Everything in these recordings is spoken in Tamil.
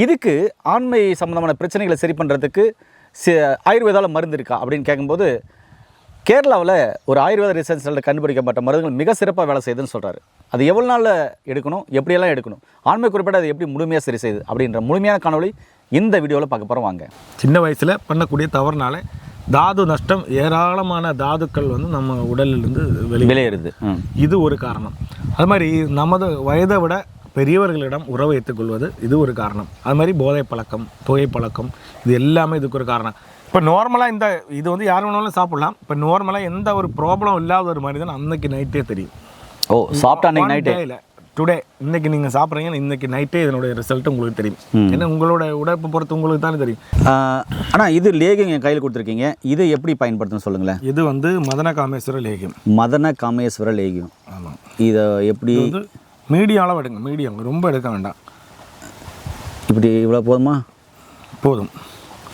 இதுக்கு ஆண்மை சம்மந்தமான பிரச்சனைகளை சரி பண்ணுறதுக்கு ஆயுர்வேதாவில் மருந்து இருக்கா அப்படின்னு கேட்கும்போது கேரளாவில் ஒரு ஆயுர்வேத ரிசர்ச் சென்டரில் கண்டுபிடிக்கப்பட்ட மருந்துகள் மிக சிறப்பாக வேலை செய்யுதுன்னு சொல்கிறாரு. அது எவ்வளோ நாளில் எடுக்கணும், எப்படியெல்லாம் எடுக்கணும், ஆண்மை குறிப்பிட்ட அது எப்படி முழுமையாக சரி செய்யுது அப்படின்ற முழுமையான காணொளி இந்த வீடியோவில் பார்க்க போகிறோம். வாங்க. சின்ன வயசில் பண்ணக்கூடிய தவறுனால தாது நஷ்டம், ஏராளமான தாதுக்கள் வந்து நம்ம உடலிலிருந்து வெளியேறுது. இது ஒரு காரணம். அது மாதிரி நமது வயதை விட பெரியவர்களிடம் உறவை வைத்துக்கொள்வது இது ஒரு காரணம். அது மாதிரி போதை பழக்கம், புகைப்பழக்கம், இது எல்லாமே இதுக்கு ஒரு காரணம். இப்போ நார்மலாக இது வந்து யார் வேணாலும் சாப்பிட்லாம். இப்போ நார்மலாக எந்த ஒரு ப்ராப்ளம் இல்லாத ஒரு மாதிரி தான் அன்றைக்கி நைட்டே தெரியும். சாப்பிட்டா அன்றைக்கி நைட்டே இல்லை, டுடே இன்றைக்கி நீங்கள் சாப்பிட்றீங்கன்னா இன்றைக்கி நைட்டே இதனுடைய ரிசல்ட் உங்களுக்கு தெரியும். ஏன்னா உங்களோட உடம்பை பொறுத்து உங்களுக்கு தானே தெரியும். ஆனால் இது லேகியம் என் கையில் கொடுத்துருக்கீங்க, இதை எப்படி பயன்படுத்தணும்னு சொல்லுங்களேன். இது வந்து மதன காமேஸ்வர லேகியம். மதன காமேஸ்வர லேகியம். ஆமாம். இதை எப்படி வந்து மீடியம் அளவு எடுங்க. மீடியம், ரொம்ப எடுக்க வேண்டாம். இப்படி இவ்வளோ போதுமா? போதும்.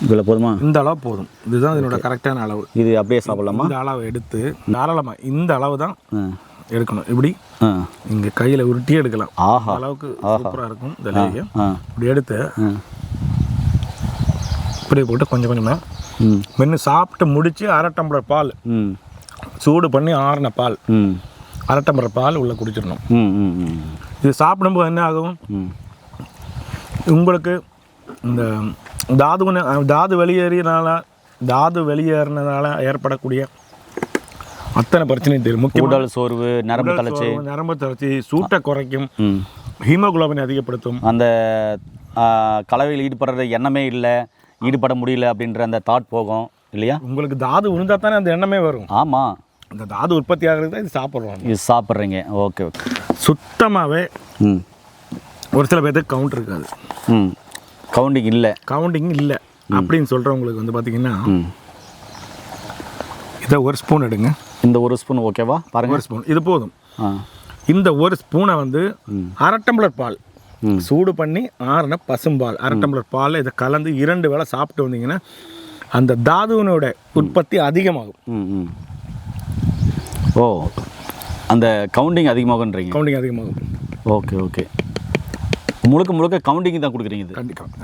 இவ்வளோ போதுமா? இந்த அளவு போதும். இதுதான் இதனோட கரெக்டான அளவு. இது அப்படியே சாப்பிடலாமா? இந்த அளவு எடுத்து தாராளமாக இந்த அளவு தான் எடுக்கணும். இப்படி இங்கே கையில் உருட்டி எடுக்கலாம். அளவுக்கு சூப்பராக இருக்கும் இந்த லேகியம். இப்படி எடுத்து இப்படி போட்டு கொஞ்சம் கொஞ்சமாக மென்று சாப்பிட்டு முடித்து 1/2 டம்ளர் பால், சூடு பண்ணி ஆறின பால், 1/2 டம்ளர் பால் உள்ளே குடிச்சிடணும். இது சாப்பிடும்போது என்ன ஆகும், உங்களுக்கு இந்த தாது வெளியேறினால ஏற்படக்கூடிய அத்தனை பிரச்சனையும் தெரியும். முக்கிய உடல் சோர்வு, நரம்பு தளர்ச்சி, சூட்டை குறைக்கும், ஹீமோகுளோபின் அதிகப்படுத்தும். அந்த கலவையில் ஈடுபடுற எண்ணமே இல்லை, ஈடுபட முடியல அப்படின்ற அந்த தாட் போகும் இல்லையா? உங்களுக்கு தாது விழுந்தா தானே அந்த எண்ணமே வரும். ஆமாம், இந்த தாது உற்பத்தி ஆகிறது தான் இது சாப்பிட்றோம். இது சாப்பிட்றீங்க. Okay okay. சுத்தமாகவே ஒரு சில பேருக்கு கவுண்ட் இருக்காது. கவுண்டிங் இல்லை அப்படின்னு சொல்கிறவங்களுக்கு வந்து பார்த்தீங்கன்னா இதை 1 ஸ்பூன் எடுங்க. இந்த 1 ஸ்பூன் ஓகேவா? பாருங்கள், 1 ஸ்பூன் இது போதும். இந்த 1 ஸ்பூனை வந்து 1/2 டம்ளர் பால், சூடு பண்ணி ஆறின பசும்பால், 1/2 டம்ளர் பால், இதை கலந்து 2 வேளை சாப்பிட்டு வந்தீங்கன்னா அந்த தாதுவினோட உற்பத்தி அதிகமாகும். அந்த கவுண்டிங் அதிகமாகுன்றீங்க. கவுண்டிங் அதிகமாகும். Okay okay. முழுக்க கவுண்டிங் தான் கொடுக்குறீங்க. கண்டிப்பாக.